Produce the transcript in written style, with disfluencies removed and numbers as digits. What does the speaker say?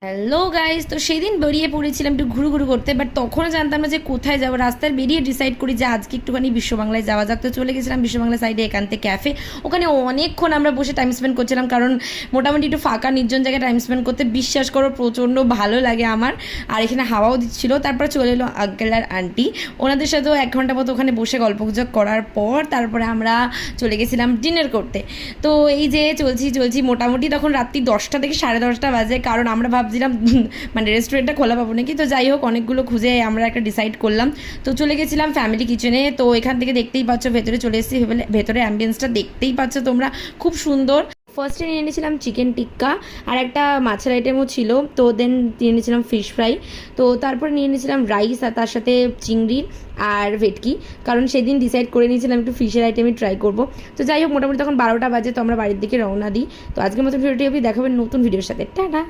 Hello guys, তো সেদিন বেরিয়ে পড়েছিলাম একটু ঘুরু ঘুরু করতে, বাট তখনও জানতাম না যে কোথায় যাবো। রাস্তায় বেরিয়ে ডিসাইড করি যে আজকে একটুখানি বিশ্ববাংলায় যাওয়া যাক। তো চলে গেছিলাম বিশ্ববাংলা সাইডে একান্তে ক্যাফে। ওখানে অনেকক্ষণ আমরা বসে টাইম স্পেন্ড করছিলাম, কারণ মোটামুটি একটু ফাঁকা নির্জন জায়গায় টাইম স্পেন্ড করতে বিশ্বাস করো প্রচণ্ড ভালো লাগে আমার। আর এখানে হাওয়াও দিচ্ছিলো। তারপরে চলে এলো আঙ্কেল আর আন্টি, ওনাদের সাথেও 1 ঘন্টা মতো ওখানে বসে গল্পগুজব করার পর তারপরে আমরা চলে গেছিলাম ডিনার করতে। তো এই যে চলছি মোটামুটি তখন রাত্রি 10টা থেকে 10:30 বাজে, কারণ আমরা ভাবছিলাম মানে রেস্টুরেন্টটা খোলা পাবো নাকি। তো যাই হোক, অনেকগুলো খুঁজে আমরা একটা ডিসাইড করলাম। তো চলে গেছিলাম ফ্যামিলি কিচেনে। তো এখান থেকে দেখতেই পাচ্ছ ভেতরে চলে এসেছি। ভেতরে অ্যাম্বিয়েন্সটা দেখতেই পাচ্ছ তোমরা, খুব সুন্দর। ফার্স্টে নিয়ে নিয়েছিলাম চিকেন টিক্কা, আর একটা মাছের আইটেমও ছিল। তো দেন নিয়ে নিয়েছিলাম ফিশ ফ্রাই। তো তারপরে নিয়ে নিয়েছিলাম রাইস, আর তার সাথে চিংড়ি আর ভেটকি, কারণ সেদিন ডিসাইড করে নিয়েছিলাম একটু ফিশের আইটেমই ট্রাই করবো। তো যাই হোক, মোটামুটি তখন 12টা বাজে। তো আমরা বাড়ির দিকে রওনা দিই। তো আজকের মতো ভিডিওটি অবধি দেখাবেন নতুন ভিডিওর সাথে। টাটা।